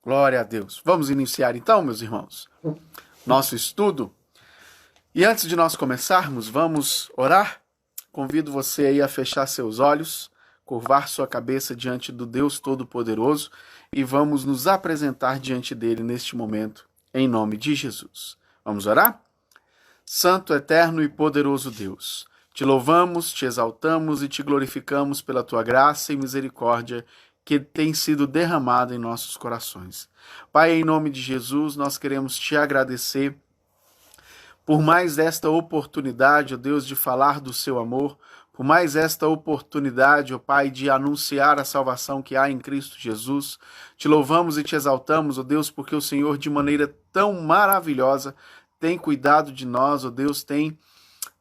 Glória a Deus. Vamos iniciar então, meus irmãos, nosso estudo. E antes de nós começarmos, vamos orar. Convido você aí a fechar seus olhos, curvar sua cabeça diante do Deus Todo-Poderoso e vamos nos apresentar diante dele neste momento, em nome de Jesus. Vamos orar? Santo, eterno e poderoso Deus, te louvamos, te exaltamos e te glorificamos pela tua graça e misericórdia que tem sido derramada em nossos corações. Pai, em nome de Jesus, nós queremos te agradecer por mais esta oportunidade, ó Deus, de falar do seu amor, por mais esta oportunidade, ó Pai, de anunciar a salvação que há em Cristo Jesus. Te louvamos e te exaltamos, ó Deus, porque o Senhor, de maneira tão maravilhosa, tem cuidado de nós, ó Deus, tem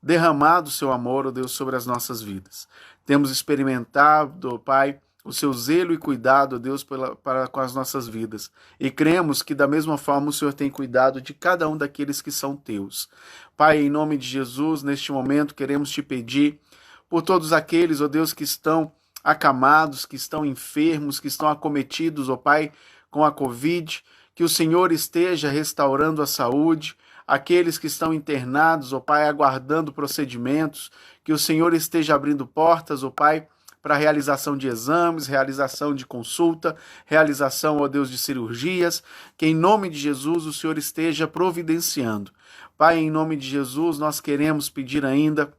derramado o seu amor, ó Deus, sobre as nossas vidas. Temos experimentado, ó Pai, o seu zelo e cuidado, ó Deus, para com as nossas vidas. E cremos que da mesma forma o Senhor tem cuidado de cada um daqueles que são teus. Pai, em nome de Jesus, neste momento queremos te pedir por todos aqueles, ó Deus, que estão acamados, que estão enfermos, que estão acometidos, ó Pai, com a Covid, que o Senhor esteja restaurando a saúde, aqueles que estão internados, ó Pai, aguardando procedimentos, que o Senhor esteja abrindo portas, ó Pai, para realização de exames, realização de consulta, realização, ó Deus, de cirurgias, que em nome de Jesus o Senhor esteja providenciando. Pai, em nome de Jesus, nós queremos pedir ainda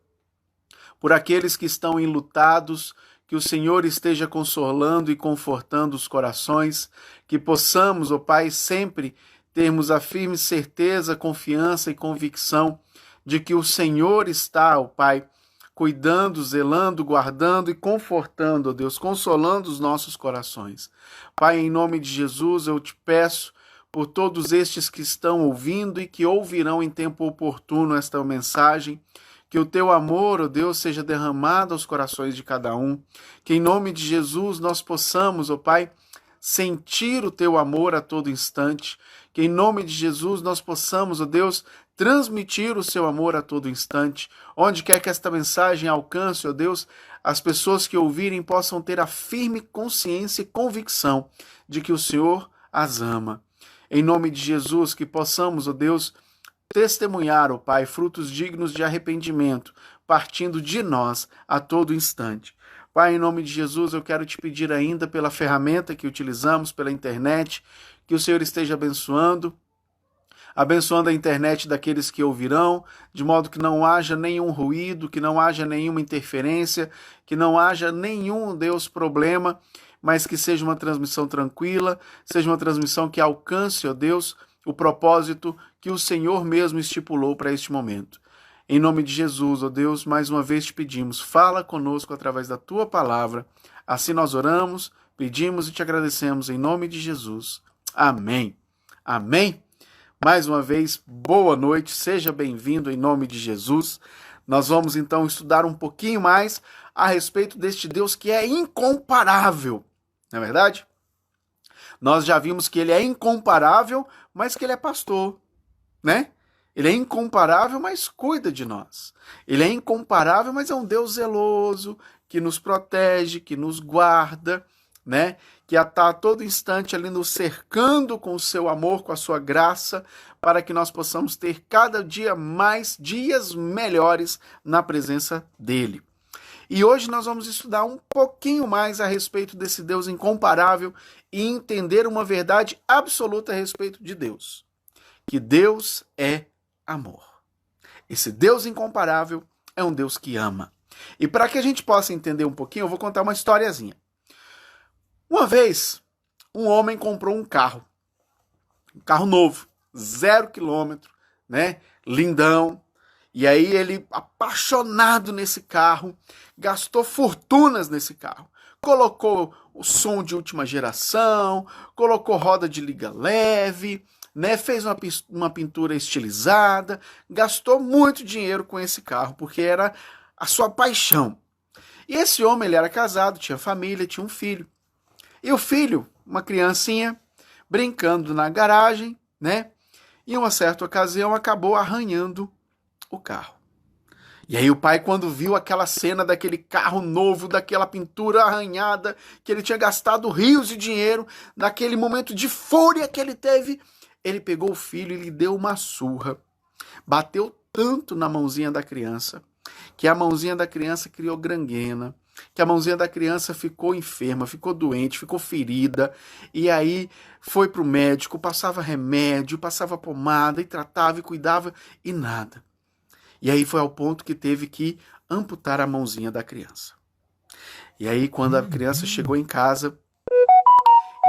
por aqueles que estão enlutados, que o Senhor esteja consolando e confortando os corações, que possamos, ó Pai, sempre termos a firme certeza, confiança e convicção de que o Senhor está, ó Pai, cuidando, zelando, guardando e confortando, ó Deus, consolando os nossos corações. Pai, em nome de Jesus, eu te peço por todos estes que estão ouvindo e que ouvirão em tempo oportuno esta mensagem, que o teu amor, ó Deus, seja derramado aos corações de cada um, que em nome de Jesus nós possamos, ó Pai, sentir o teu amor a todo instante, que em nome de Jesus nós possamos, ó Deus, transmitir o seu amor a todo instante, onde quer que esta mensagem alcance, ó Deus, as pessoas que ouvirem possam ter a firme consciência e convicção de que o Senhor as ama. Em nome de Jesus, que possamos, ó Deus, testemunhar, ó Pai, frutos dignos de arrependimento, partindo de nós a todo instante. Pai, em nome de Jesus, eu quero te pedir ainda pela ferramenta que utilizamos, pela internet, que o Senhor esteja abençoando a internet daqueles que ouvirão, de modo que não haja nenhum ruído, que não haja nenhuma interferência, que não haja nenhum, Deus, problema, mas que seja uma transmissão tranquila, seja uma transmissão que alcance, ó Deus, o propósito que o Senhor mesmo estipulou para este momento. Em nome de Jesus, ó Deus, mais uma vez te pedimos, fala conosco através da tua palavra. Assim nós oramos, pedimos e te agradecemos em nome de Jesus. Amém. Amém. Mais uma vez, boa noite, seja bem-vindo em nome de Jesus. Nós vamos então estudar um pouquinho mais a respeito deste Deus que é incomparável, não é verdade? Nós já vimos que ele é incomparável, mas que ele é pastor, né? Ele é incomparável, mas cuida de nós. Ele é incomparável, mas é um Deus zeloso, que nos protege, que nos guarda, né? Que está a todo instante ali nos cercando com o seu amor, com a sua graça, para que nós possamos ter cada dia mais dias melhores na presença dele. E hoje nós vamos estudar um pouquinho mais a respeito desse Deus incomparável e entender uma verdade absoluta a respeito de Deus. Que Deus é amor. Esse Deus incomparável é um Deus que ama. E para que a gente possa entender um pouquinho, eu vou contar uma historiazinha. Uma vez, um homem comprou um carro novo, 0 quilômetro, né? Lindão. E aí ele, apaixonado nesse carro, gastou fortunas nesse carro. Colocou o som de última geração, colocou roda de liga leve, né? Fez uma pintura estilizada, gastou muito dinheiro com esse carro, porque era a sua paixão. E esse homem, ele era casado, tinha família, tinha um filho. E o filho, uma criancinha, brincando na garagem, né? Em uma certa ocasião, acabou arranhando o carro. E aí o pai, quando viu aquela cena daquele carro novo, daquela pintura arranhada, que ele tinha gastado rios de dinheiro, naquele momento de fúria que ele teve, ele pegou o filho e lhe deu uma surra. Bateu tanto na mãozinha da criança, que a mãozinha da criança criou gangrena, que a mãozinha da criança ficou enferma, ficou doente, ficou ferida, e aí foi pro médico, passava remédio, passava pomada, e tratava e cuidava, e nada. E aí foi ao ponto que teve que amputar a mãozinha da criança. E aí quando a criança chegou em casa,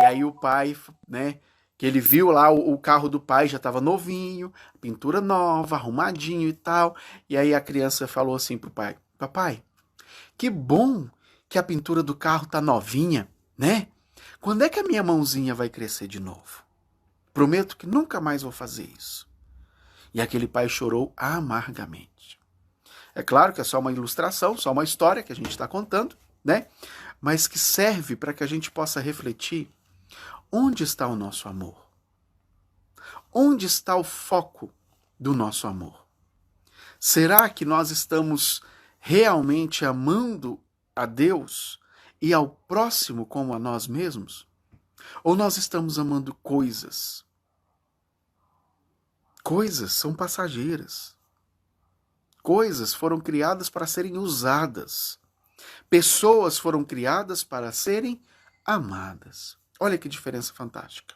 e aí o pai, né, que ele viu lá o carro do pai já estava novinho, pintura nova, arrumadinho e tal. E aí a criança falou assim pro pai: papai, que bom que a pintura do carro tá novinha, né? Quando é que a minha mãozinha vai crescer de novo? Prometo que nunca mais vou fazer isso. E aquele pai chorou amargamente. É claro que é só uma ilustração, só uma história que a gente está contando, né? Mas que serve para que a gente possa refletir: onde está o nosso amor? Onde está o foco do nosso amor? Será que nós estamos realmente amando a Deus e ao próximo como a nós mesmos? Ou nós estamos amando coisas? Coisas são passageiras. Coisas foram criadas para serem usadas. Pessoas foram criadas para serem amadas. Olha que diferença fantástica.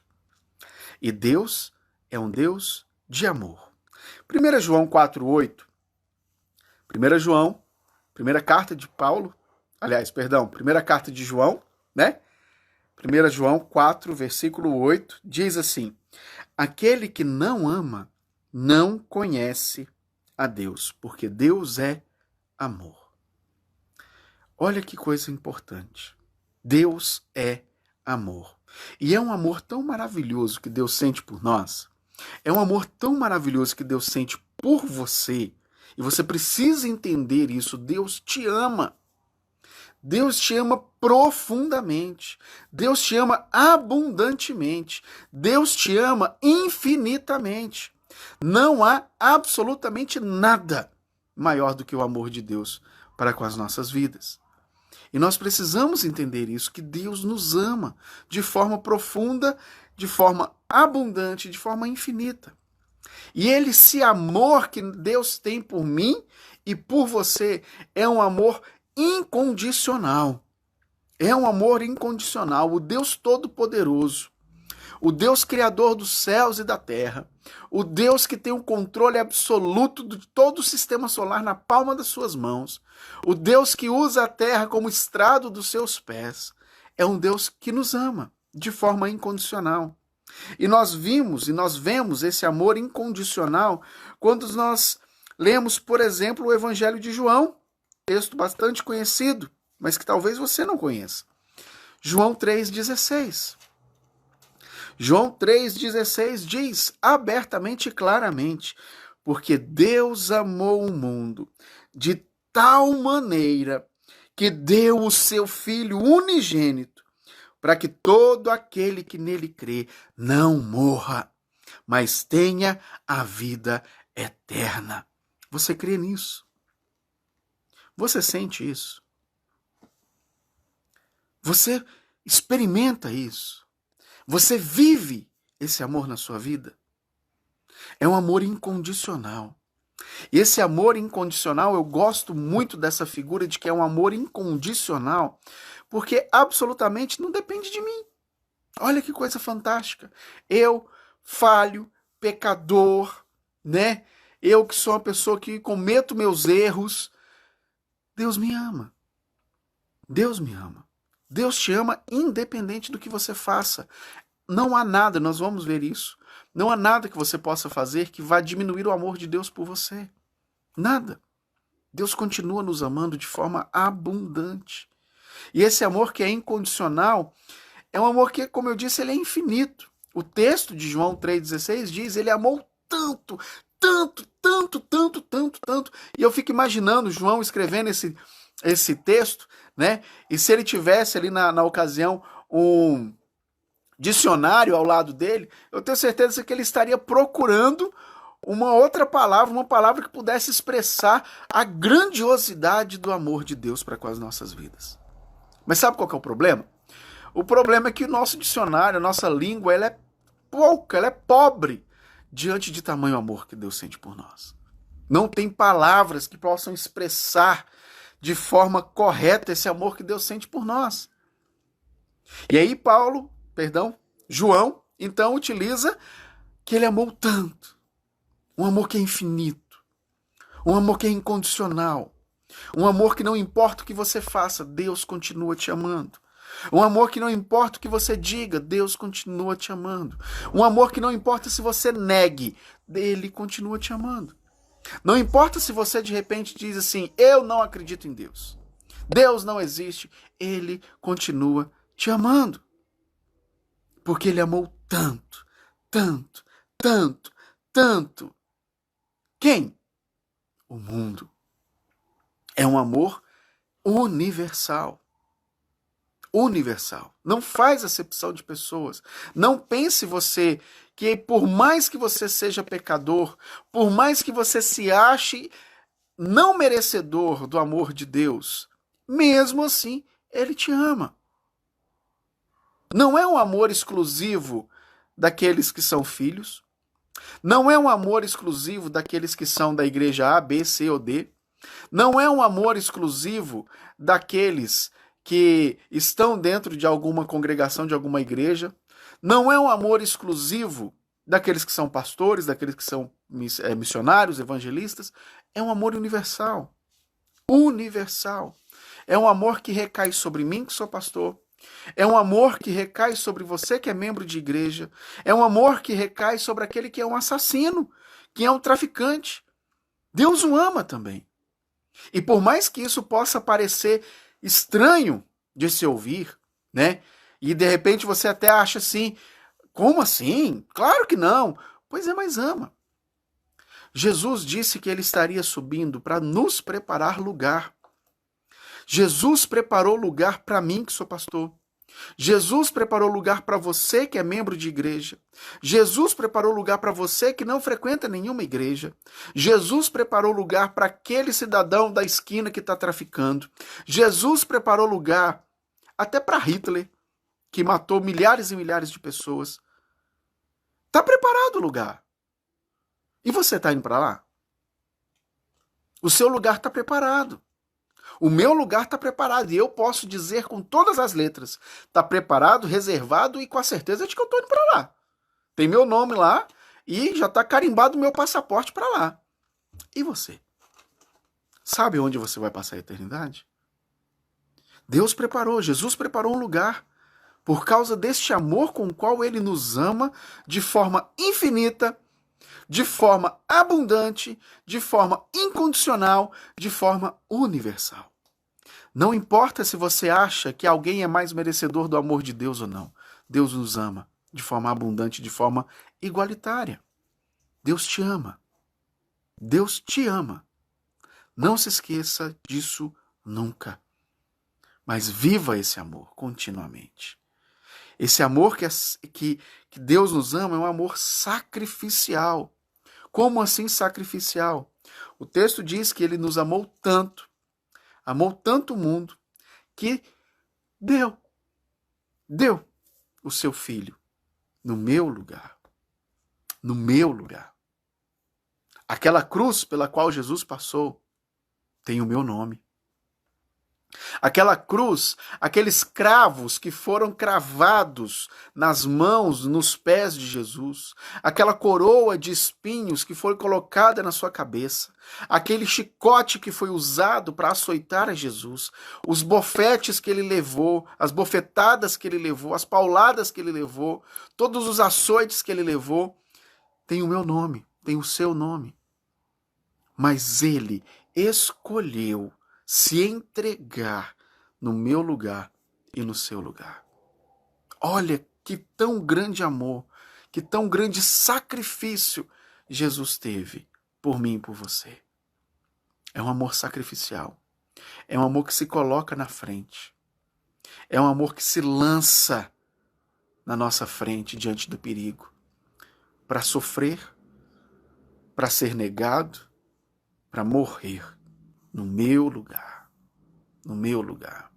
E Deus é um Deus de amor. 1 João 4,8. 1 João, primeira carta de Paulo, primeira carta de João, né? 1 João 4, versículo 8, diz assim: aquele que não ama não conhece a Deus, porque Deus é amor. Olha que coisa importante. Deus é amor. E é um amor tão maravilhoso que Deus sente por nós. É um amor tão maravilhoso que Deus sente por você. E você precisa entender isso. Deus te ama. Deus te ama profundamente. Deus te ama abundantemente. Deus te ama infinitamente. Não há absolutamente nada maior do que o amor de Deus para com as nossas vidas. E nós precisamos entender isso, que Deus nos ama de forma profunda, de forma abundante, de forma infinita. E esse amor que Deus tem por mim e por você é um amor incondicional. É um amor incondicional. O Deus Todo-Poderoso, o Deus Criador dos céus e da terra, o Deus que tem o controle absoluto de todo o sistema solar na palma das suas mãos, o Deus que usa a terra como estrado dos seus pés, é um Deus que nos ama de forma incondicional. E nós vemos esse amor incondicional quando nós lemos, por exemplo, o Evangelho de João, texto bastante conhecido, mas que talvez você não conheça. João 3,16. João 3,16 diz abertamente e claramente: porque Deus amou o mundo de tal maneira que deu o seu Filho unigênito, para que todo aquele que nele crê não morra, mas tenha a vida eterna. Você crê nisso? Você sente isso? Você experimenta isso? Você vive esse amor na sua vida? É um amor incondicional. E esse amor incondicional, eu gosto muito dessa figura de que é um amor incondicional, porque absolutamente não depende de mim. Olha que coisa fantástica. Eu, falho, pecador, né? Eu que sou uma pessoa que cometo meus erros. Deus me ama. Deus me ama. Deus te ama independente do que você faça. Não há nada, nós vamos ver isso. Não há nada que você possa fazer que vá diminuir o amor de Deus por você. Nada. Deus continua nos amando de forma abundante. E esse amor que é incondicional é um amor que, como eu disse, ele é infinito. O texto de João 3,16 diz: ele amou tanto, tanto, tanto, tanto, tanto, tanto. E eu fico imaginando João escrevendo esse texto, né? E se ele tivesse ali na ocasião um dicionário ao lado dele, eu tenho certeza que ele estaria procurando uma outra palavra, uma palavra que pudesse expressar a grandiosidade do amor de Deus para com as nossas vidas. Mas sabe qual que é o problema? O problema é que o nosso dicionário, a nossa língua, ela é pouca, ela é pobre diante de tamanho amor que Deus sente por nós. Não tem palavras que possam expressar de forma correta esse amor que Deus sente por nós. E aí João, então utiliza que ele amou tanto. Um amor que é infinito. Um amor que é incondicional. Um amor que não importa o que você faça, Deus continua te amando. Um amor que não importa o que você diga, Deus continua te amando. Um amor que não importa se você negue, Ele continua te amando. Não importa se você de repente diz assim, eu não acredito em Deus. Deus não existe, Ele continua te amando. Porque Ele amou tanto, tanto, tanto, tanto. Quem? O mundo. É um amor universal. Universal. Não faz acepção de pessoas. Não pense você que por mais que você seja pecador, por mais que você se ache não merecedor do amor de Deus, mesmo assim, Ele te ama. Não é um amor exclusivo daqueles que são filhos. Não é um amor exclusivo daqueles que são da igreja A, B, C ou D. Não é um amor exclusivo daqueles que estão dentro de alguma congregação, de alguma igreja. Não é um amor exclusivo daqueles que são pastores, daqueles que são missionários, evangelistas. É um amor universal. Universal. É um amor que recai sobre mim, que sou pastor. É um amor que recai sobre você, que é membro de igreja. É um amor que recai sobre aquele que é um assassino, que é um traficante. Deus o ama também. E por mais que isso possa parecer estranho de se ouvir, né? E de repente você até acha assim, como assim? Claro que não. Pois é, mas ama. Jesus disse que ele estaria subindo para nos preparar lugar. Jesus preparou lugar para mim, que sou pastor. Jesus preparou lugar para você que é membro de igreja. Jesus preparou lugar para você que não frequenta nenhuma igreja. Jesus preparou lugar para aquele cidadão da esquina que está traficando. Jesus preparou lugar até para Hitler, que matou milhares e milhares de pessoas. Está preparado o lugar. E você está indo para lá? O seu lugar está preparado. O meu lugar está preparado e eu posso dizer com todas as letras, está preparado, reservado e com a certeza de que eu estou indo para lá. Tem meu nome lá e já está carimbado o meu passaporte para lá. E você? Sabe onde você vai passar a eternidade? Deus preparou, Jesus preparou um lugar por causa deste amor com o qual Ele nos ama de forma infinita, de forma abundante, de forma incondicional, de forma universal. Não importa se você acha que alguém é mais merecedor do amor de Deus ou não. Deus nos ama de forma abundante, de forma igualitária. Deus te ama. Deus te ama. Não se esqueça disso nunca. Mas viva esse amor continuamente. Esse amor que Deus nos ama é um amor sacrificial. Como assim sacrificial? O texto diz que Ele nos amou tanto o mundo, que deu o seu filho no meu lugar. No meu lugar. Aquela cruz pela qual Jesus passou tem o meu nome. Aquela cruz, aqueles cravos que foram cravados nas mãos, nos pés de Jesus, aquela coroa de espinhos que foi colocada na sua cabeça, aquele chicote que foi usado para açoitar a Jesus, os bofetes que ele levou, as bofetadas que ele levou, as pauladas que ele levou, todos os açoites que ele levou, tem o meu nome, tem o seu nome. Mas ele escolheu se entregar no meu lugar e no seu lugar. Olha que tão grande amor, que tão grande sacrifício Jesus teve por mim e por você. É um amor sacrificial. É um amor que se coloca na frente. É um amor que se lança na nossa frente diante do perigo, para sofrer, para ser negado, para morrer no meu lugar. No meu lugar.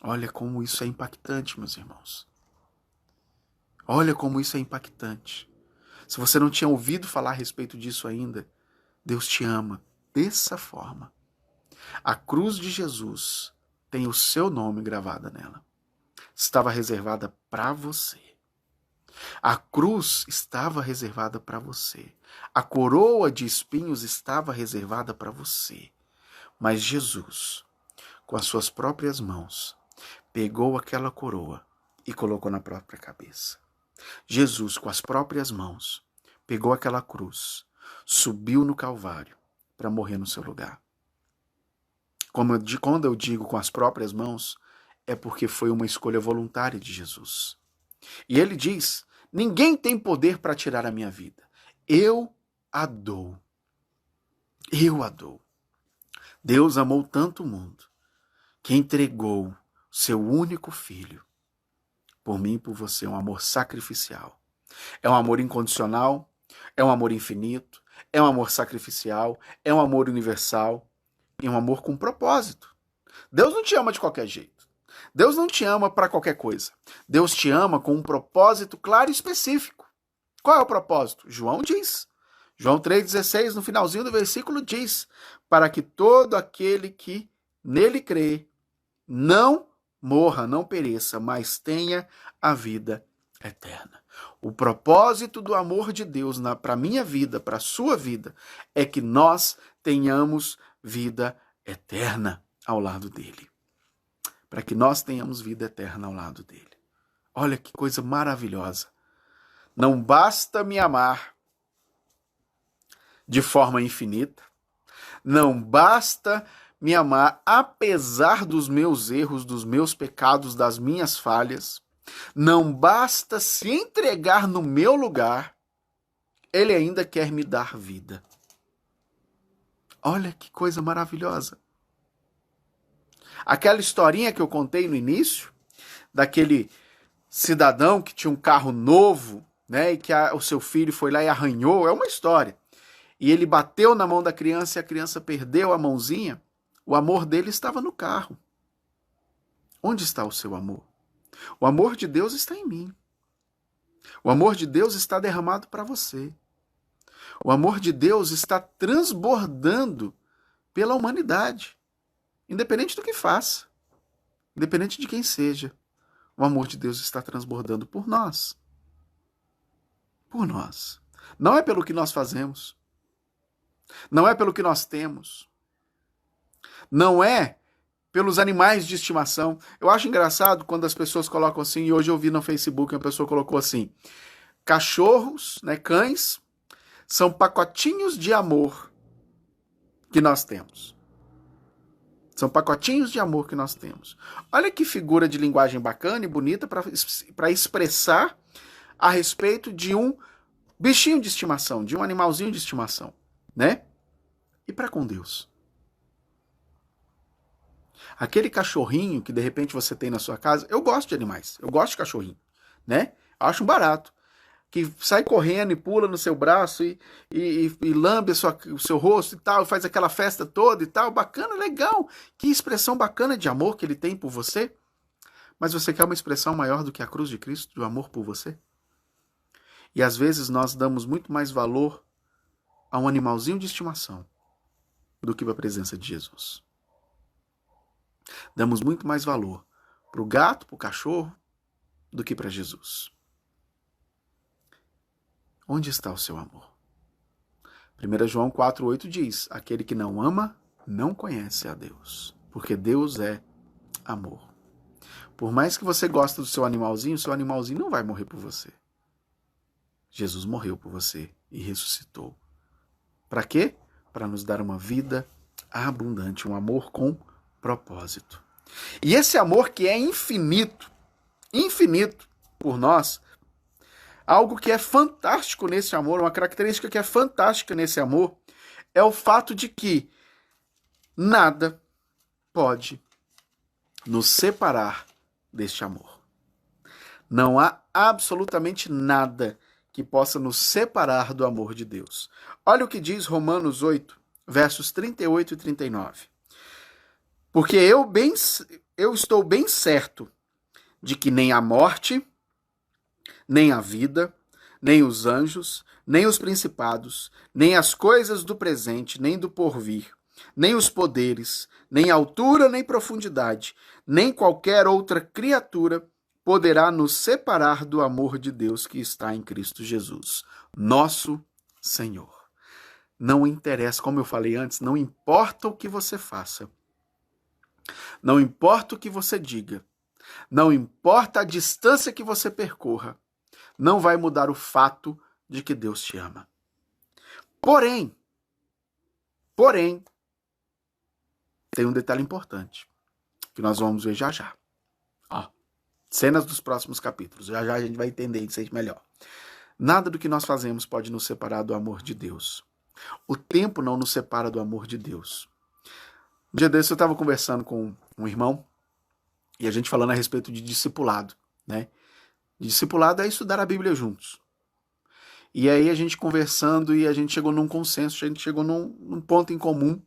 Olha como isso é impactante, meus irmãos. Olha como isso é impactante. Se você não tinha ouvido falar a respeito disso ainda, Deus te ama dessa forma. A cruz de Jesus tem o seu nome gravado nela. Estava reservada para você. A cruz estava reservada para você. A coroa de espinhos estava reservada para você. Mas Jesus, com as suas próprias mãos, pegou aquela coroa e colocou na própria cabeça. Jesus, com as próprias mãos, pegou aquela cruz, subiu no Calvário para morrer no seu lugar. Quando eu digo com as próprias mãos, é porque foi uma escolha voluntária de Jesus. E ele diz: ninguém tem poder para tirar a minha vida. Eu a dou. Eu a dou. Deus amou tanto o mundo que entregou seu único filho por mim e por você. É um amor sacrificial. É um amor incondicional, é um amor infinito, é um amor sacrificial, é um amor universal e um amor com propósito. Deus não te ama de qualquer jeito. Deus não te ama para qualquer coisa. Deus te ama com um propósito claro e específico. Qual é o propósito? João diz. João 3,16, no finalzinho do versículo, diz: para que todo aquele que nele crê não morra, não pereça, mas tenha a vida eterna. O propósito do amor de Deus para a minha vida, para a sua vida, é que nós tenhamos vida eterna ao lado dele. Para que nós tenhamos vida eterna ao lado dele. Olha que coisa maravilhosa. Não basta me amar de forma infinita, não basta me amar apesar dos meus erros, dos meus pecados, das minhas falhas, não basta se entregar no meu lugar, ele ainda quer me dar vida. Olha que coisa maravilhosa. Aquela historinha que eu contei no início, daquele cidadão que tinha um carro novo, né, e que o seu filho foi lá e arranhou, é uma história. E ele bateu na mão da criança e a criança perdeu a mãozinha. O amor dele estava no carro. Onde está o seu amor? O amor de Deus está em mim. O amor de Deus está derramado para você. O amor de Deus está transbordando pela humanidade. Independente do que faça. Independente de quem seja. O amor de Deus está transbordando por nós. Por nós. Não é pelo que nós fazemos. Não é pelo que nós temos. Não é pelos animais de estimação. Eu acho engraçado quando as pessoas colocam assim, e hoje eu vi no Facebook, uma pessoa colocou assim: cachorros, né, cães, são pacotinhos de amor que nós temos. São pacotinhos de amor que nós temos. Olha que figura de linguagem bacana e bonita para expressar a respeito de um bichinho de estimação, de um animalzinho de estimação, né? E para com Deus? Aquele cachorrinho que de repente você tem na sua casa, eu gosto de animais, eu gosto de cachorrinho, né? Acho um barato. Que sai correndo e pula no seu braço e lambe o seu rosto e tal, e faz aquela festa toda e tal, bacana, legal. Que expressão bacana de amor que ele tem por você. Mas você quer uma expressão maior do que a cruz de Cristo, do amor por você? E às vezes nós damos muito mais valor a um animalzinho de estimação do que para a presença de Jesus. Damos muito mais valor para o gato, para o cachorro, do que para Jesus. Onde está o seu amor? 1 João 4,8 diz: aquele que não ama, não conhece a Deus, porque Deus é amor. Por mais que você goste do seu animalzinho não vai morrer por você. Jesus morreu por você e ressuscitou. Para quê? Para nos dar uma vida abundante, um amor com propósito. E esse amor que é infinito por nós, algo que é fantástico nesse amor, uma característica que é fantástica nesse amor, é o fato de que nada pode nos separar deste amor. Não há absolutamente nada que possa nos separar do amor de Deus. Olha o que diz Romanos 8, versos 38 e 39. Porque eu estou bem certo de que nem a morte, nem a vida, nem os anjos, nem os principados, nem as coisas do presente, nem do porvir, nem os poderes, nem altura, nem profundidade, nem qualquer outra criatura poderá nos separar do amor de Deus que está em Cristo Jesus, nosso Senhor. Não interessa, como eu falei antes, não importa o que você faça, não importa o que você diga, não importa a distância que você percorra, não vai mudar o fato de que Deus te ama. Porém, tem um detalhe importante, que nós vamos ver já já. Ó, cenas dos próximos capítulos. Já já a gente vai entender isso aí melhor. Nada do que nós fazemos pode nos separar do amor de Deus. O tempo não nos separa do amor de Deus. Um dia desse eu estava conversando com um irmão e a gente falando a respeito de discipulado, né? Discipulado é estudar a Bíblia juntos. E aí a gente conversando e a gente chegou num consenso, a gente chegou num ponto em comum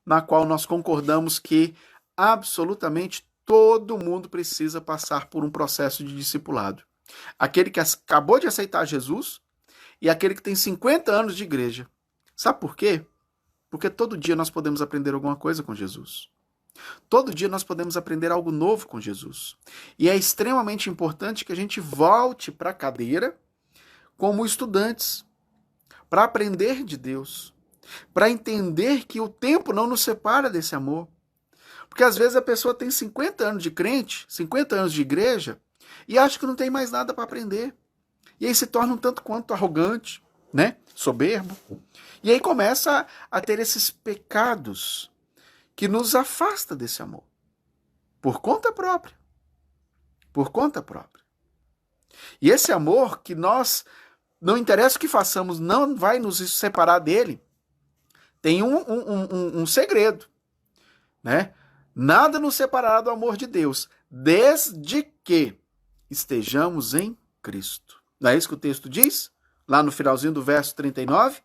na qual nós concordamos que absolutamente todo mundo precisa passar por um processo de discipulado. Aquele que acabou de aceitar Jesus e aquele que tem 50 anos de igreja. Sabe por quê? Porque todo dia nós podemos aprender alguma coisa com Jesus. Todo dia nós podemos aprender algo novo com Jesus. E é extremamente importante que a gente volte para a cadeira como estudantes, para aprender de Deus, para entender que o tempo não nos separa desse amor. Porque às vezes a pessoa tem 50 anos de crente, 50 anos de igreja, e acha que não tem mais nada para aprender. E aí se torna um tanto quanto arrogante, né? Soberbo. E aí começa a ter esses pecados que nos afasta desse amor. Por conta própria. Por conta própria. E esse amor que nós, não interessa o que façamos, não vai nos separar dele, tem um segredo, né? Nada nos separará do amor de Deus, desde que estejamos em Cristo. Não é isso que o texto diz? Lá no finalzinho do verso 39?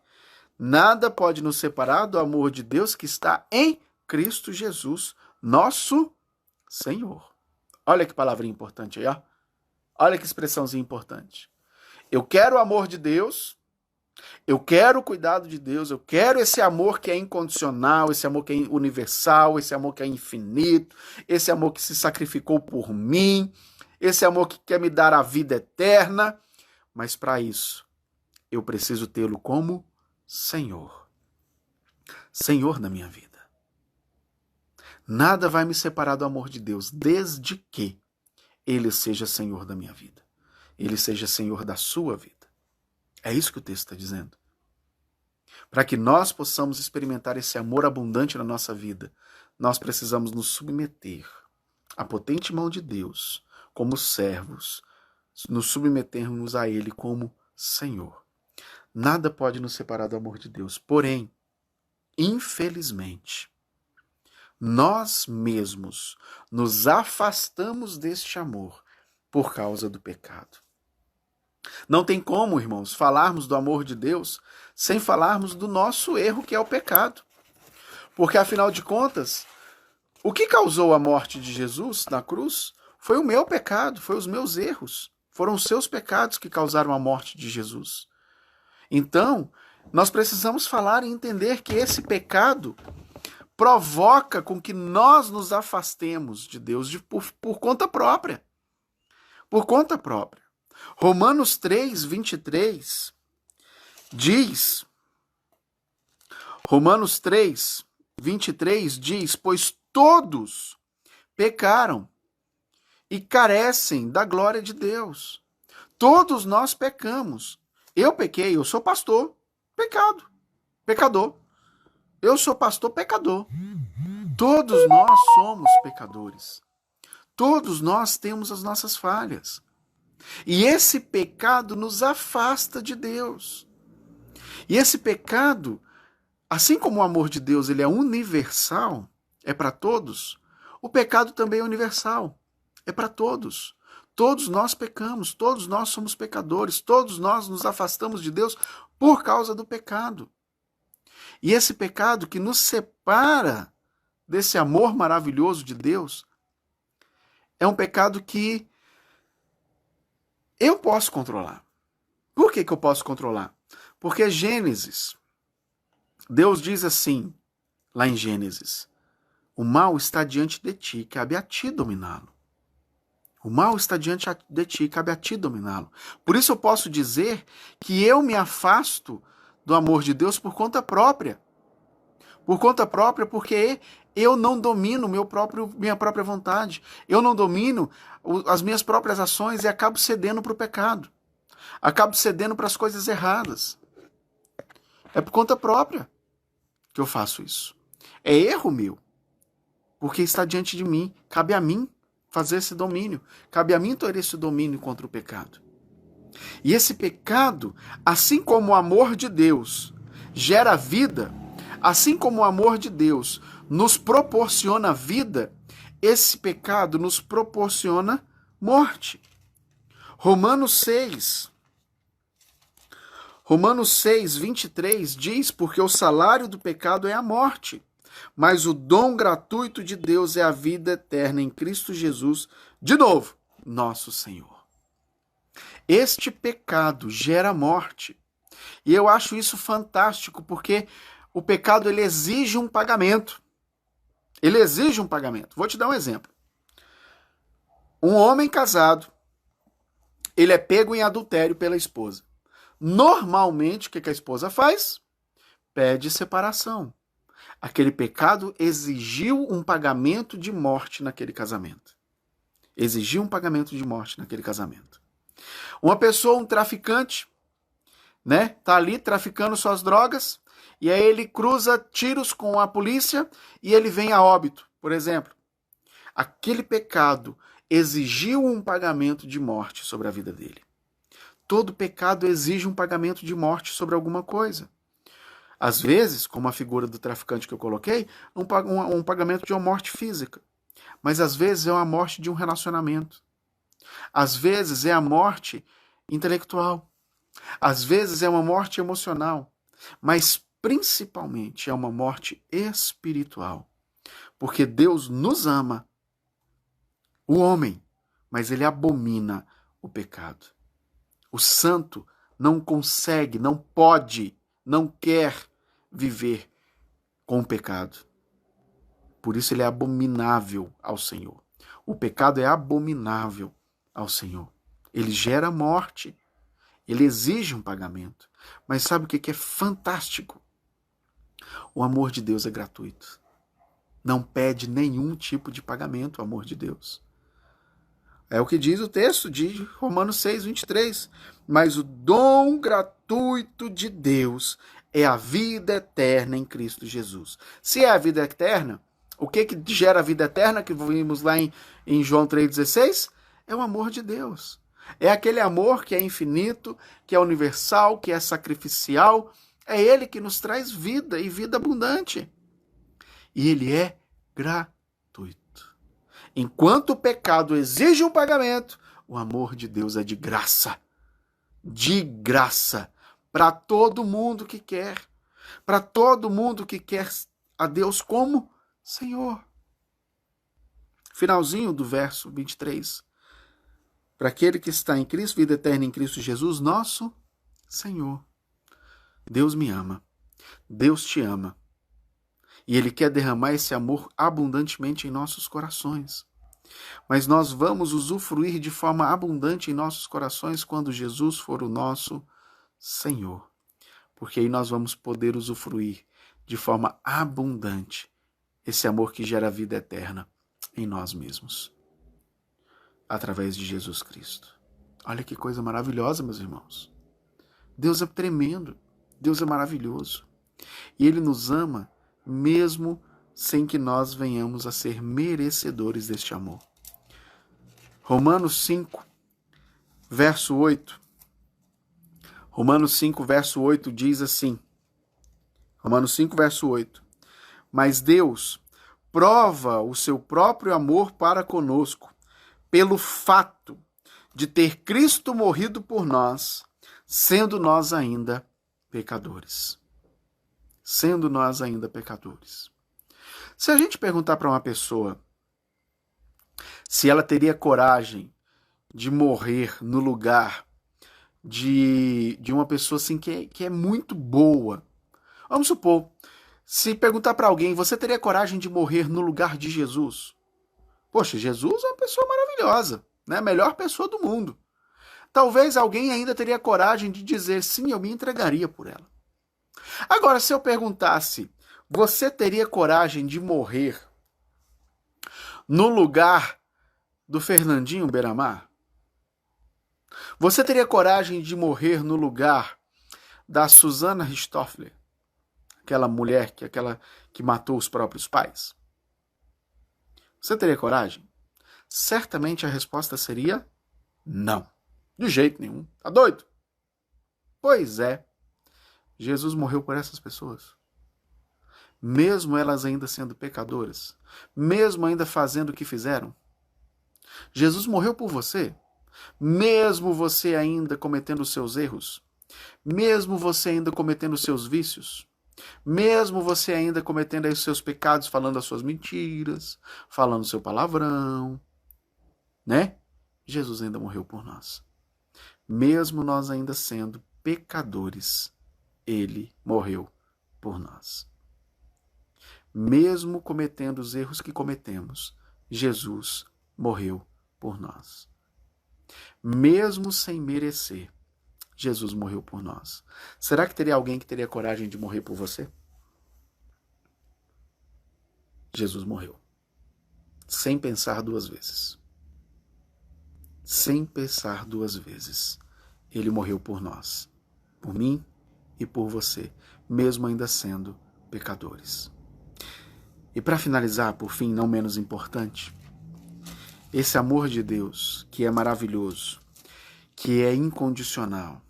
Nada pode nos separar do amor de Deus que está em Cristo Jesus, nosso Senhor. Olha que palavrinha importante aí, ó. Olha que expressãozinha importante. Eu quero o amor de Deus, eu quero o cuidado de Deus, eu quero esse amor que é incondicional, esse amor que é universal, esse amor que é infinito, esse amor que se sacrificou por mim, esse amor que quer me dar a vida eterna. Mas para isso, eu preciso tê-lo como Senhor. Senhor na minha vida. Nada vai me separar do amor de Deus, desde que Ele seja Senhor da minha vida. Ele seja Senhor da sua vida. É isso que o texto está dizendo. Para que nós possamos experimentar esse amor abundante na nossa vida, nós precisamos nos submeter à potente mão de Deus, como servos, nos submetermos a Ele como Senhor. Nada pode nos separar do amor de Deus. Porém, infelizmente, nós mesmos nos afastamos deste amor por causa do pecado. Não tem como, irmãos, falarmos do amor de Deus sem falarmos do nosso erro, que é o pecado. Porque, afinal de contas, o que causou a morte de Jesus na cruz foi o meu pecado, foi os meus erros. Foram os seus pecados que causaram a morte de Jesus. Então, nós precisamos falar e entender que esse pecado provoca com que nós nos afastemos de Deus por conta própria. Por conta própria. Romanos 3, 23 diz, Romanos 3, 23 diz, pois todos pecaram e carecem da glória de Deus. Todos nós pecamos. Eu pequei, eu sou pastor, pecador. Eu sou pastor, pecador. Todos nós somos pecadores. Todos nós temos as nossas falhas. E esse pecado nos afasta de Deus. E esse pecado, assim como o amor de Deus ele é universal, é para todos, o pecado também é universal, é para todos. Todos nós pecamos, todos nós somos pecadores, todos nós nos afastamos de Deus por causa do pecado. E esse pecado que nos separa desse amor maravilhoso de Deus é um pecado que eu posso controlar. Por que eu posso controlar? Porque Gênesis, Deus diz assim, lá em Gênesis, o mal está diante de ti, cabe a ti dominá-lo. O mal está diante de ti, cabe a ti dominá-lo. Por isso eu posso dizer que eu me afasto do amor de Deus por conta própria. Por conta própria, porque eu não domino minha própria vontade. Eu não domino as minhas próprias ações e acabo cedendo para o pecado. Acabo cedendo para as coisas erradas. É por conta própria que eu faço isso. É erro meu. Porque está diante de mim. Cabe a mim fazer esse domínio. Cabe a mim ter esse domínio contra o pecado. E esse pecado, assim como o amor de Deus gera vida, assim como o amor de Deus nos proporciona vida, esse pecado nos proporciona morte. Romanos 6, 23 diz, porque o salário do pecado é a morte, mas o dom gratuito de Deus é a vida eterna em Cristo Jesus, de novo, nosso Senhor. Este pecado gera morte. E eu acho isso fantástico, porque o pecado ele exige um pagamento. Ele exige um pagamento. Vou te dar um exemplo. Um homem casado, ele é pego em adultério pela esposa. Normalmente, o que a esposa faz? Pede separação. Aquele pecado exigiu um pagamento de morte naquele casamento. Exigiu um pagamento de morte naquele casamento. Uma pessoa, um traficante, né, tá ali traficando suas drogas, e aí ele cruza tiros com a polícia e ele vem a óbito, por exemplo. Aquele pecado exigiu um pagamento de morte sobre a vida dele. Todo pecado exige um pagamento de morte sobre alguma coisa. Às vezes, como a figura do traficante que eu coloquei, um pagamento de uma morte física. Mas às vezes é uma morte de um relacionamento. Às vezes é a morte intelectual. Às vezes é uma morte emocional. Mas principalmente é uma morte espiritual. Porque Deus nos ama, o homem, mas ele abomina o pecado. O santo não consegue, não pode, não quer viver com o pecado. Por isso ele é abominável ao Senhor. O pecado é abominável ao Senhor. Ele gera morte. Ele exige um pagamento. Mas sabe o que é fantástico? O amor de Deus é gratuito. Não pede nenhum tipo de pagamento o amor de Deus. É o que diz o texto de Romanos 6, 23. Mas o dom gratuito de Deus é a vida eterna em Cristo Jesus. Se é a vida eterna, o que gera a vida eterna que vimos lá em João 3,16? É o amor de Deus. É aquele amor que é infinito, que é universal, que é sacrificial. É ele que nos traz vida e vida abundante. E ele é gratuito. Enquanto o pecado exige um pagamento, o amor de Deus é de graça. De graça. Para todo mundo que quer. Para todo mundo que quer a Deus como Senhor. Finalzinho do verso 23. Para aquele que está em Cristo, vida eterna em Cristo Jesus, nosso Senhor. Deus me ama. Deus te ama. E Ele quer derramar esse amor abundantemente em nossos corações. Mas nós vamos usufruir de forma abundante em nossos corações quando Jesus for o nosso Senhor. Porque aí nós vamos poder usufruir de forma abundante esse amor que gera vida eterna em nós mesmos. Através de Jesus Cristo. Olha que coisa maravilhosa, meus irmãos. Deus é tremendo. Deus é maravilhoso. E Ele nos ama mesmo sem que nós venhamos a ser merecedores deste amor. Romanos 5, verso 8. Romanos 5, verso 8 diz assim. Romanos 5, verso 8. Mas Deus prova o seu próprio amor para conosco, pelo fato de ter Cristo morrido por nós, sendo nós ainda pecadores. Sendo nós ainda pecadores. Se a gente perguntar para uma pessoa se ela teria coragem de morrer no lugar de uma pessoa assim que é muito boa. Vamos supor, se perguntar para alguém, você teria coragem de morrer no lugar de Jesus? Poxa, Jesus é uma pessoa maravilhosa, né? A melhor pessoa do mundo. Talvez alguém ainda teria coragem de dizer, sim, eu me entregaria por ela. Agora, se eu perguntasse, você teria coragem de morrer no lugar do Fernandinho Beiramar? Você teria coragem de morrer no lugar da Susana Richthofen, aquela mulher que matou os próprios pais? Você teria coragem? Certamente a resposta seria não. De jeito nenhum. Tá doido? Pois é. Jesus morreu por essas pessoas. Mesmo elas ainda sendo pecadoras. Mesmo ainda fazendo o que fizeram. Jesus morreu por você. Mesmo você ainda cometendo os seus erros. Mesmo você ainda cometendo os seus vícios. Mesmo você ainda cometendo aí os seus pecados, falando as suas mentiras, falando o seu palavrão, né? Jesus ainda morreu por nós. Mesmo nós ainda sendo pecadores, ele morreu por nós. Mesmo cometendo os erros que cometemos, Jesus morreu por nós. Mesmo sem merecer, Jesus morreu por nós. Será que teria alguém que teria coragem de morrer por você? Jesus morreu. Sem pensar duas vezes. Sem pensar duas vezes. Ele morreu por nós. Por mim e por você. Mesmo ainda sendo pecadores. E para finalizar, por fim, não menos importante, esse amor de Deus, que é maravilhoso, que é incondicional,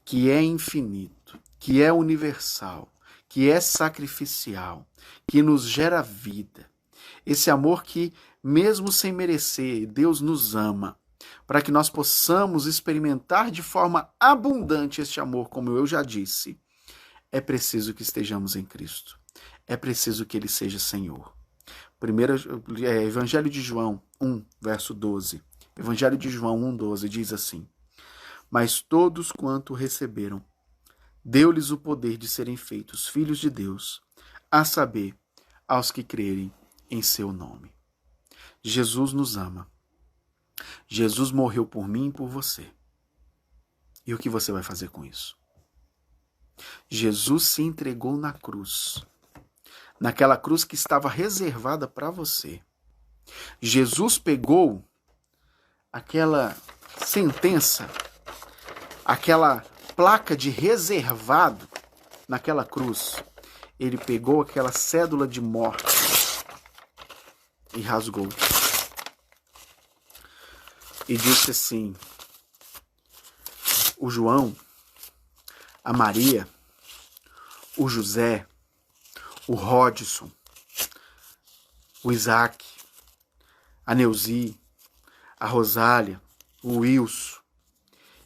que é infinito, que é universal, que é sacrificial, que nos gera vida. Esse amor que, mesmo sem merecer, Deus nos ama, para que nós possamos experimentar de forma abundante este amor, como eu já disse. É preciso que estejamos em Cristo. É preciso que Ele seja Senhor. Evangelho de João 1, verso 12. Evangelho de João 1, 12 diz assim: mas todos quanto receberam, deu-lhes o poder de serem feitos filhos de Deus, a saber, aos que crerem em seu nome. Jesus nos ama. Jesus morreu por mim e por você. E o que você vai fazer com isso? Jesus se entregou na cruz. Naquela cruz que estava reservada para você. Jesus pegou aquela sentença, aquela placa de reservado naquela cruz. Ele pegou aquela cédula de morte e rasgou. E disse assim: o João, a Maria, o José, o Rodson, o Isaac, a Neuzi, a Rosália, o Wilson,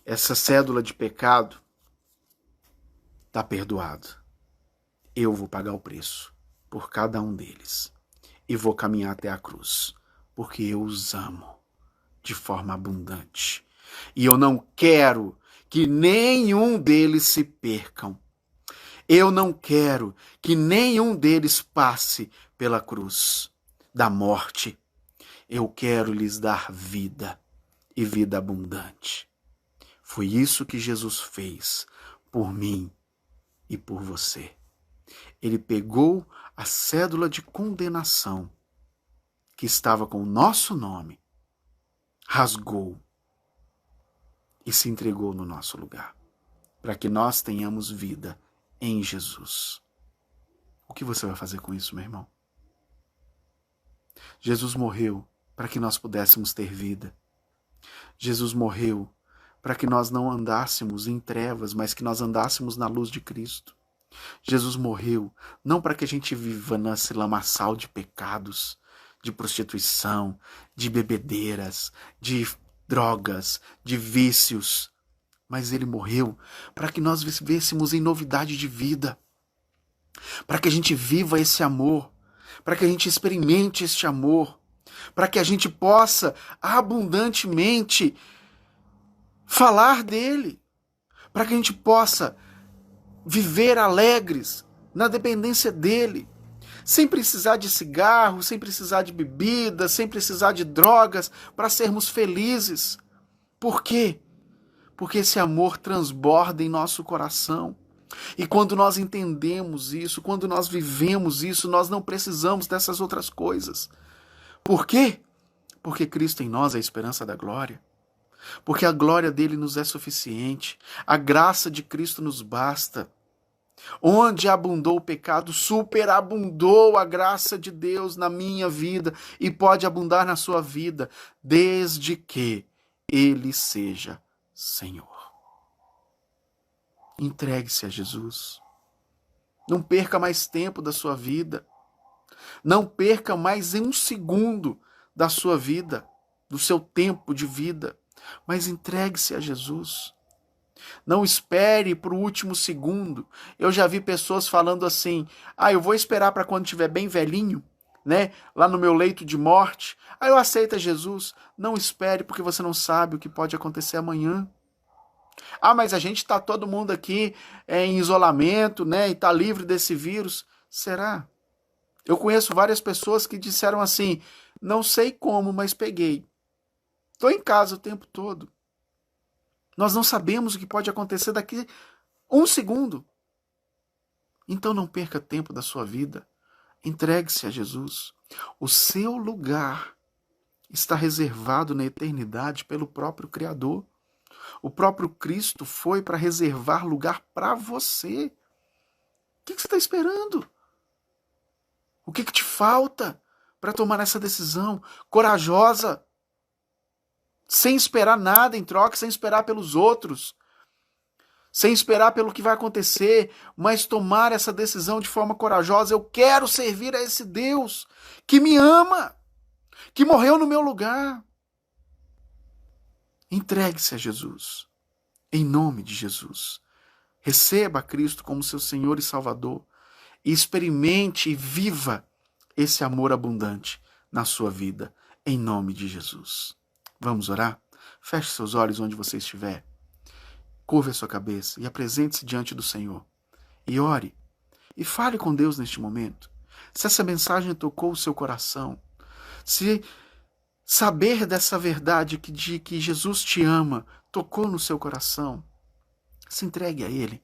essa cédula de pecado está perdoado. Eu vou pagar o preço por cada um deles e vou caminhar até a cruz, porque eu os amo de forma abundante. E eu não quero que nenhum deles se percam. Eu não quero que nenhum deles passe pela cruz da morte. Eu quero lhes dar vida e vida abundante. Foi isso que Jesus fez por mim e por você. Ele pegou a cédula de condenação que estava com o nosso nome, rasgou e se entregou no nosso lugar, para que nós tenhamos vida em Jesus. O que você vai fazer com isso, meu irmão? Jesus morreu para que nós pudéssemos ter vida. Jesus morreu para que nós não andássemos em trevas, mas que nós andássemos na luz de Cristo. Jesus morreu não para que a gente viva nesse lamaçal de pecados, de prostituição, de bebedeiras, de drogas, de vícios. Mas ele morreu para que nós vivêssemos em novidade de vida, para que a gente viva esse amor, para que a gente experimente este amor, para que a gente possa abundantemente falar dele, para que a gente possa viver alegres na dependência dele, sem precisar de cigarro, sem precisar de bebida, sem precisar de drogas, para sermos felizes. Por quê? Porque esse amor transborda em nosso coração. E quando nós entendemos isso, quando nós vivemos isso, nós não precisamos dessas outras coisas. Por quê? Porque Cristo em nós é a esperança da glória. Porque a glória dele nos é suficiente. A graça de Cristo nos basta. Onde abundou o pecado, superabundou a graça de Deus na minha vida e pode abundar na sua vida, desde que ele seja Senhor. Entregue-se a Jesus. Não perca mais tempo da sua vida. Não perca mais um segundo da sua vida, do seu tempo de vida. Mas entregue-se a Jesus. Não espere para o último segundo. Eu já vi pessoas falando assim: eu vou esperar para quando estiver bem velhinho, né? Lá no meu leito de morte. Eu aceito Jesus. Não espere, porque você não sabe o que pode acontecer amanhã. Mas a gente está todo mundo aqui em isolamento, né? E está livre desse vírus. Será? Eu conheço várias pessoas que disseram assim: não sei como, mas peguei. Estou em casa o tempo todo. Nós não sabemos o que pode acontecer daqui um segundo. Então não perca tempo da sua vida. Entregue-se a Jesus. O seu lugar está reservado na eternidade pelo próprio Criador. O próprio Cristo foi para reservar lugar para você. O que você está esperando? O que te falta para tomar essa decisão corajosa? Sem esperar nada em troca, sem esperar pelos outros, sem esperar pelo que vai acontecer, mas tomar essa decisão de forma corajosa. Eu quero servir a esse Deus que me ama, que morreu no meu lugar. Entregue-se a Jesus, em nome de Jesus. Receba a Cristo como seu Senhor e Salvador e experimente e viva esse amor abundante na sua vida, em nome de Jesus. Vamos orar? Feche seus olhos onde você estiver. Curve a sua cabeça e apresente-se diante do Senhor. E ore. E fale com Deus neste momento. Se essa mensagem tocou o seu coração, se saber dessa verdade de que Jesus te ama tocou no seu coração, se entregue a Ele.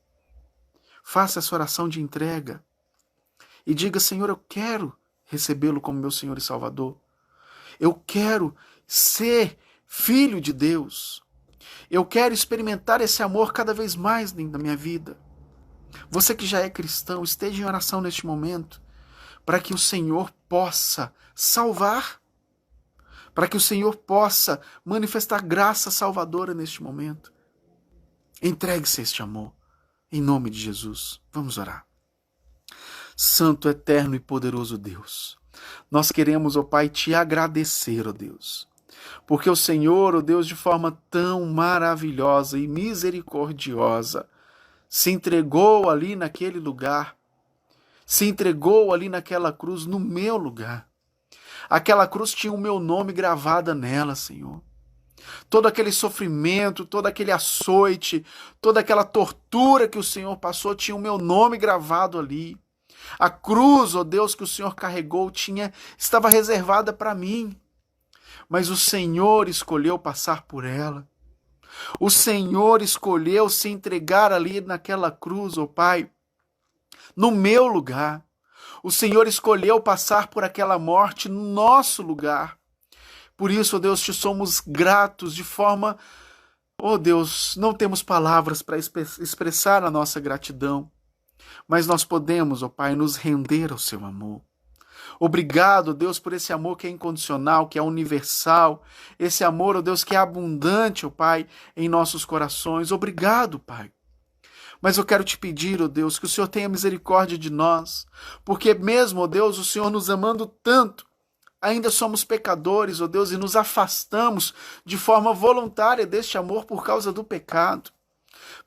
Faça essa oração de entrega. E diga: Senhor, eu quero recebê-lo como meu Senhor e Salvador. Eu quero ser filho de Deus. Eu quero experimentar esse amor cada vez mais na minha vida. Você que já é cristão, esteja em oração neste momento, para que o Senhor possa salvar, para que o Senhor possa manifestar graça salvadora neste momento. Entregue-se a este amor, em nome de Jesus. Vamos orar. Santo, eterno e poderoso Deus, nós queremos, ó Pai, te agradecer, ó Deus, porque o Senhor, ó Deus, de forma tão maravilhosa e misericordiosa, se entregou ali naquele lugar, se entregou ali naquela cruz, no meu lugar. Aquela cruz tinha o meu nome gravado nela, Senhor. Todo aquele sofrimento, todo aquele açoite, toda aquela tortura que o Senhor passou, tinha o meu nome gravado ali. A cruz, ó Deus, que o Senhor carregou, estava reservada para mim. Mas o Senhor escolheu passar por ela. O Senhor escolheu se entregar ali naquela cruz, ó Pai, no meu lugar. O Senhor escolheu passar por aquela morte no nosso lugar. Por isso, ó Deus, te somos gratos de forma... Ó Deus, não temos palavras para expressar a nossa gratidão, mas nós podemos, ó Pai, nos render ao seu amor. Obrigado, Deus, por esse amor que é incondicional, que é universal, esse amor, ó Deus, que é abundante, ó Pai, em nossos corações. Obrigado, Pai. Mas eu quero te pedir, ó Deus, que o Senhor tenha misericórdia de nós, porque mesmo, ó Deus, o Senhor nos amando tanto, ainda somos pecadores, ó Deus, e nos afastamos de forma voluntária deste amor por causa do pecado.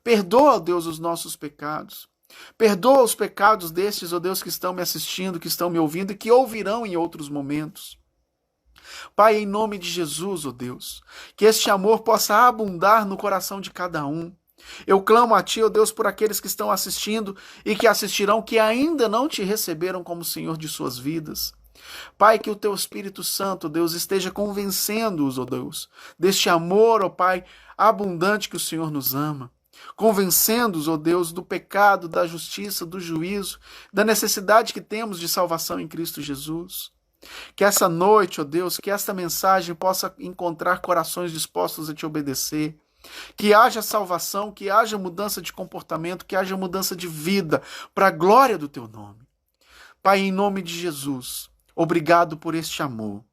Perdoa, ó Deus, os nossos pecados. Perdoa os pecados destes, ó Deus, que estão me assistindo, que estão me ouvindo e que ouvirão em outros momentos. Pai, em nome de Jesus, ó Deus, que este amor possa abundar no coração de cada um. Eu clamo a Ti, ó Deus, por aqueles que estão assistindo e que assistirão, que ainda não Te receberam como Senhor de suas vidas. Pai, que o Teu Espírito Santo, Deus, esteja convencendo-os, ó Deus, deste amor, ó Pai, abundante que o Senhor nos ama. Convencendo-os, ó Deus, do pecado, da justiça, do juízo, da necessidade que temos de salvação em Cristo Jesus. Que essa noite, ó Deus, que esta mensagem possa encontrar corações dispostos a Te obedecer. Que haja salvação, que haja mudança de comportamento, que haja mudança de vida, para a glória do Teu nome. Pai, em nome de Jesus, obrigado por este amor.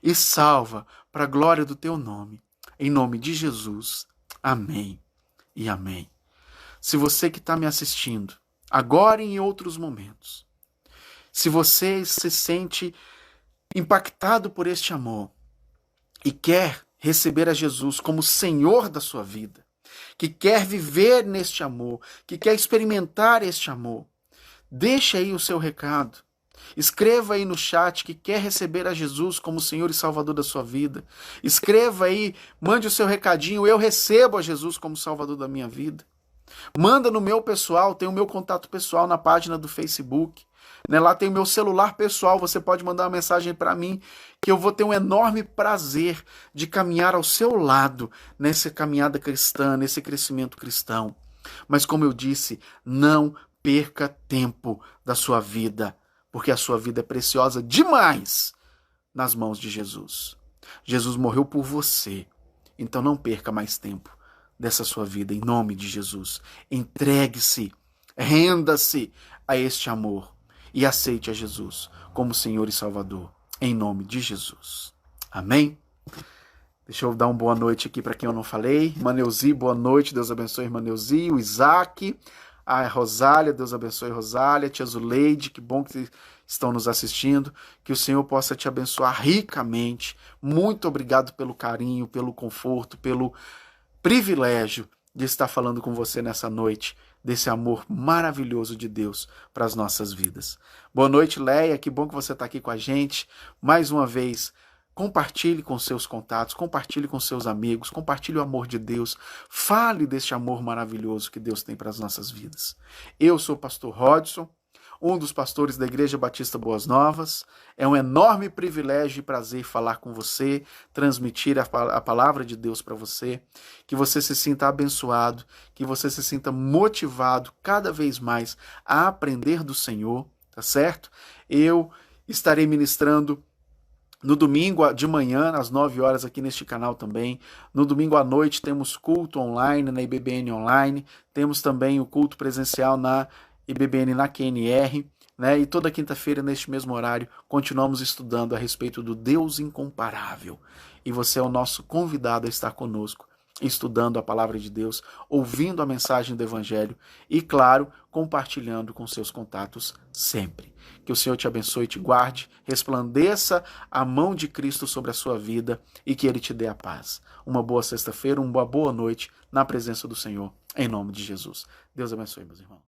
E salva para a glória do Teu nome. Em nome de Jesus. Amém e amém. Se você que está me assistindo, agora e em outros momentos, se você se sente impactado por este amor e quer receber a Jesus como Senhor da sua vida, que quer viver neste amor, que quer experimentar este amor, deixe aí o seu recado. Escreva aí no chat que quer receber a Jesus como Senhor e Salvador da sua vida. Escreva aí, mande o seu recadinho, eu recebo a Jesus como Salvador da minha vida. Manda no meu pessoal, tem o meu contato pessoal na página do Facebook. Lá tem o meu celular pessoal, você pode mandar uma mensagem para mim, que eu vou ter um enorme prazer de caminhar ao seu lado nessa caminhada cristã, nesse crescimento cristão. Mas como eu disse, não perca tempo da sua vida, porque a sua vida é preciosa demais nas mãos de Jesus. Jesus morreu por você, então não perca mais tempo dessa sua vida, em nome de Jesus. Entregue-se, renda-se a este amor e aceite a Jesus como Senhor e Salvador, em nome de Jesus. Amém? Deixa eu dar uma boa noite aqui para quem eu não falei. Irmã Neuzi, boa noite, Deus abençoe irmã Neuzi, o Isaac, a Rosália, Deus abençoe Rosália, tia Zuleide, que bom que estão nos assistindo, que o Senhor possa te abençoar ricamente. Muito obrigado pelo carinho, pelo conforto, pelo privilégio de estar falando com você nessa noite, desse amor maravilhoso de Deus para as nossas vidas. Boa noite, Leia, que bom que você está aqui com a gente. Mais uma vez, compartilhe com seus contatos, compartilhe com seus amigos, compartilhe o amor de Deus, fale deste amor maravilhoso que Deus tem para as nossas vidas. Eu sou o pastor Rodson, um dos pastores da Igreja Batista Boas Novas. É um enorme privilégio e prazer falar com você, transmitir a palavra de Deus para você, que você se sinta abençoado, que você se sinta motivado cada vez mais a aprender do Senhor, tá certo? Eu estarei ministrando no domingo de manhã, às 9 horas, aqui neste canal também. No domingo à noite temos culto online, na IBBN Online. Temos também o culto presencial na IBBN na QNR, né? E toda quinta-feira, neste mesmo horário, continuamos estudando a respeito do Deus incomparável. E você é o nosso convidado a estar conosco, estudando a palavra de Deus, ouvindo a mensagem do Evangelho e, claro, compartilhando com seus contatos sempre. Que o Senhor te abençoe e te guarde, resplandeça a mão de Cristo sobre a sua vida e que Ele te dê a paz. Uma boa sexta-feira, uma boa noite na presença do Senhor, em nome de Jesus. Deus abençoe, meus irmãos.